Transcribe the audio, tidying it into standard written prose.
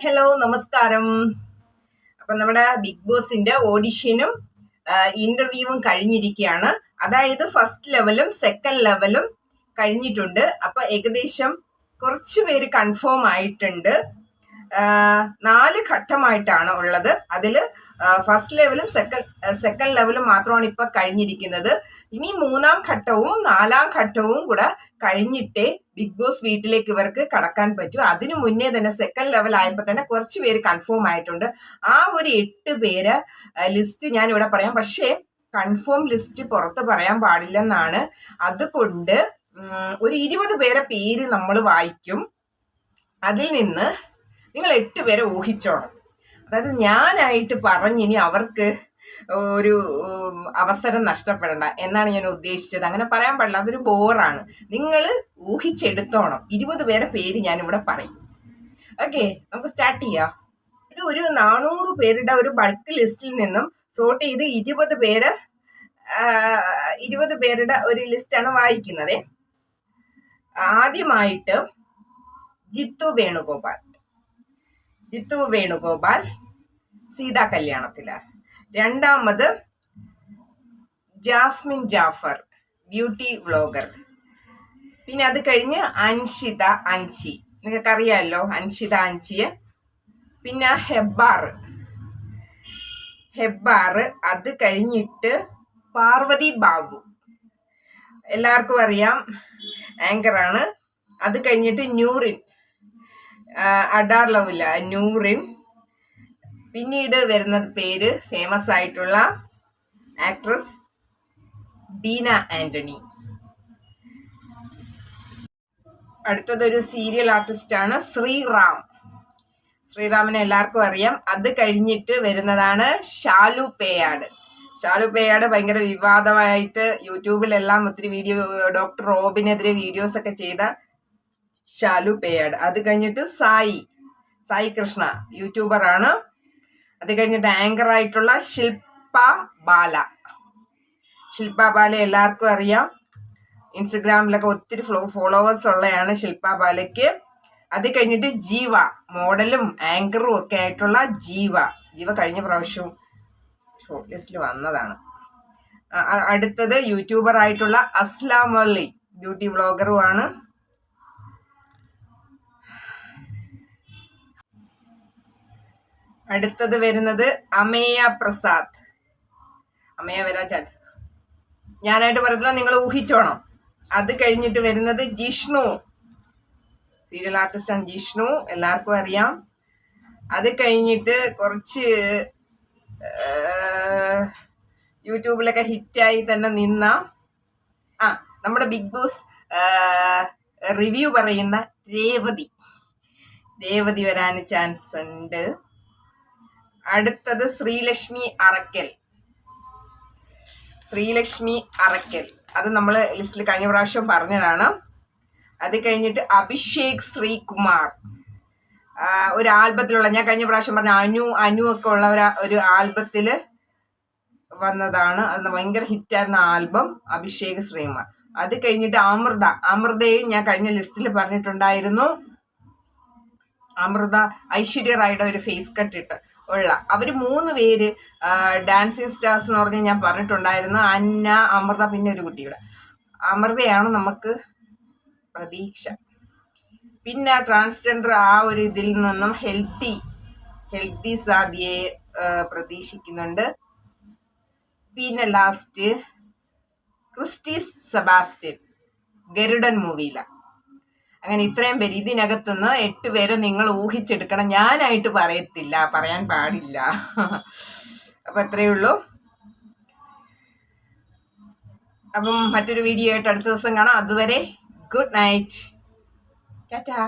Hello നമസ്കാരം. അപ്പം നമ്മുടെ ബിഗ് ബോസിന്റെ ഓഡിഷനും ഇന്റർവ്യൂവും കഴിഞ്ഞിരിക്കുകയാണ്. അതായത് ഫസ്റ്റ് ലെവലും സെക്കൻഡ് ലെവലും കഴിഞ്ഞിട്ടുണ്ട്. അപ്പൊ ഏകദേശം കുറച്ച് പേര് കൺഫേം ആയിട്ടുണ്ട്. 4 ഘട്ടമായിട്ടാണ് ഉള്ളത്. അതിൽ ഫസ്റ്റ് ലെവലും സെക്കൻഡ് ലെവലും മാത്രമാണ് ഇപ്പൊ കഴിഞ്ഞിരിക്കുന്നത്. ഇനി 3-ാം ഘട്ടവും 4-ാം ഘട്ടവും കൂടെ കഴിഞ്ഞിട്ടേ ബിഗ് ബോസ് വീട്ടിലേക്ക് ഇവർക്ക് കടക്കാൻ പറ്റൂ. അതിനു മുന്നേ തന്നെ സെക്കൻഡ് ലെവൽ ആയപ്പോൾ തന്നെ കുറച്ച് പേര് കൺഫേം ആയിട്ടുണ്ട്. ആ ഒരു 8 പേര് ലിസ്റ്റ് ഞാൻ ഇവിടെ പറയാം. പക്ഷേ കൺഫേം ലിസ്റ്റ് പുറത്ത് പറയാൻ പാടില്ലെന്നാണ്. അതുകൊണ്ട് ഒരു 20 പേരെ പേര് നമ്മൾ വായിക്കും. അതിൽ നിന്ന് നിങ്ങൾ 8 പേരെ ഊഹിച്ചോണം. അതായത് ഞാനായിട്ട് പറഞ്ഞിനി അവർക്ക് ഒരു അവസരം നഷ്ടപ്പെടണ്ട എന്നാണ് ഞാൻ ഉദ്ദേശിച്ചത്. അങ്ങനെ പറയാൻ പാടില്ല, അതൊരു ബോറാണ്. നിങ്ങൾ ഊഹിച്ചെടുത്തോണം. 20 പേരെ പേര് ഞാനിവിടെ പറയും. ഓക്കെ, നമുക്ക് സ്റ്റാർട്ട് ചെയ്യാം. ഇത് ഒരു 400 പേരുടെ ഒരു ബൾക്ക് ലിസ്റ്റിൽ നിന്നും സോർട്ട് ചെയ്ത് 20 പേരുടെ ഒരു ലിസ്റ്റാണ് വായിക്കുന്നത്. ആദ്യമായിട്ട് ജിത്തു വേണുഗോപാൽ സീതാ കല്യാണത്തില്. രണ്ടാമത് ജാസ്മിൻ ജാഫർ, ബ്യൂട്ടി വ്ളോഗർ. പിന്നെ അത് കഴിഞ്ഞ് അൻഷി, നിങ്ങൾക്കറിയാമല്ലോ അൻഷിയെ. പിന്നെ ഹെബ്ബാർ. അത് കഴിഞ്ഞിട്ട് പാർവതി ബാബു, എല്ലാവർക്കും അറിയാം, ആങ്കറാണ്. അത് കഴിഞ്ഞിട്ട് നൂറിൻ, അഡാർ ലവില്ല, നൂറിൻ. പിന്നീട് വരുന്നത് പേര് ഫേമസ് ആയിട്ടുള്ള ആക്ട്രസ് ബീന ആന്റണി. അടുത്തതൊരു സീരിയൽ ആർട്ടിസ്റ്റാണ് ശ്രീറാമിനെ എല്ലാവർക്കും അറിയാം. അത് കഴിഞ്ഞിട്ട് വരുന്നതാണ് ഷാലു പേയാട് ഭയങ്കര വിവാദമായിട്ട് യൂട്യൂബിലെല്ലാം ഒത്തിരി വീഡിയോ, ഡോക്ടർ റോബിനെതിരെ വീഡിയോസ് ഒക്കെ ചെയ്ത ഷാലു പേയാട്. അത് കഴിഞ്ഞിട്ട് സായി കൃഷ്ണ, യൂട്യൂബറാണ്. അത് കഴിഞ്ഞിട്ട് ആങ്കർ ആയിട്ടുള്ള ശില്പ ബാല എല്ലാവർക്കും അറിയാം. ഇൻസ്റ്റഗ്രാമിലൊക്കെ ഒത്തിരി ഫോളോവേഴ്സ് ഉള്ളതാണ് ശില്പ ബാലയ്ക്ക്. അത് കഴിഞ്ഞിട്ട് ജീവ, മോഡലും ആങ്കറും ഒക്കെ ആയിട്ടുള്ള ജീവ കഴിഞ്ഞ പ്രാവശ്യവും ഷോർട്ട് ലിസ്റ്റിൽ വന്നതാണ്. അടുത്തത് യൂട്യൂബർ ആയിട്ടുള്ള അസ്ലാം വള്ളി, ബ്യൂട്ടി വ്ളോഗറുമാണ്. അടുത്തത് വരുന്നത് അമേയ പ്രസാദ്. അമേയ വരാൻ ചാൻസ്, ഞാനായിട്ട് പറഞ്ഞില്ല, നിങ്ങൾ ഊഹിച്ചോണം. അത് കഴിഞ്ഞിട്ട് വരുന്നത് ജിഷ്ണു, സീരിയൽ ആർട്ടിസ്റ്റാണ് ജിഷ്ണു, എല്ലാവർക്കും അറിയാം. അത് കഴിഞ്ഞിട്ട് കുറച്ച് യൂട്യൂബിലൊക്കെ ഹിറ്റായി തന്നെ നിന്ന നമ്മുടെ ബിഗ് ബോസ് റിവ്യൂ പറയുന്ന രേവതി വരാൻ ചാൻസ് ഉണ്ട്. അടുത്തത് ശ്രീലക്ഷ്മി അറക്കൽ. അത് നമ്മൾ ലിസ്റ്റിൽ കഴിഞ്ഞ പ്രാവശ്യം പറഞ്ഞതാണ്. അത് കഴിഞ്ഞിട്ട് അഭിഷേക് ശ്രീകുമാർ, ഒരു ആൽബത്തിലുള്ള, ഞാൻ കഴിഞ്ഞ പ്രാവശ്യം പറഞ്ഞ അനു ഒക്കെ ഉള്ള ഒരു ആൽബത്തിൽ വന്നതാണ്. അത് ഭയങ്കര ഹിറ്റായിരുന്ന ആൽബം അഭിഷേക് ശ്രീകുമാർ. അത് കഴിഞ്ഞിട്ട് അമൃതയും ഞാൻ കഴിഞ്ഞ ലിസ്റ്റിൽ പറഞ്ഞിട്ടുണ്ടായിരുന്നു. അമൃത ഐശ്വര്യ റായുടെ ഒരു ഫേസ് കട്ടിട്ട് ഉള്ള അവർ 3 പേര് ഡാൻസിങ് സ്റ്റാർസ് എന്ന് പറഞ്ഞ് ഞാൻ പറഞ്ഞിട്ടുണ്ടായിരുന്നു. അന്ന, അമൃത, പിന്നെ ഒരു കുട്ടിയുടെ. അമൃതയാണ് നമുക്ക് പ്രതീക്ഷ. പിന്നെ ട്രാൻസ്ജെൻഡർ ആ ഒരു ഇതിൽ നിന്നും ഹെൽത്തി സാദിയെ പ്രതീക്ഷിക്കുന്നുണ്ട്. പിന്നെ ലാസ്റ്റ് ക്രിസ്റ്റി സെബാസ്റ്റ്യൻ, ഗരുഡൻ മൂവിയില. അങ്ങനെ ഇത്രയും പേര്. ഇതിനകത്തുനിന്ന് 8 പേരെ നിങ്ങൾ ഊഹിച്ചെടുക്കണം. ഞാനായിട്ട് പറയത്തില്ല, പറയാൻ പാടില്ല. അപ്പം അത്രയേ ഉള്ളൂ. അപ്പം മറ്റൊരു വീഡിയോ ആയിട്ട് അടുത്ത ദിവസം കാണാം. അതുവരെ ഗുഡ് നൈറ്റ്, ടാറ്റാ.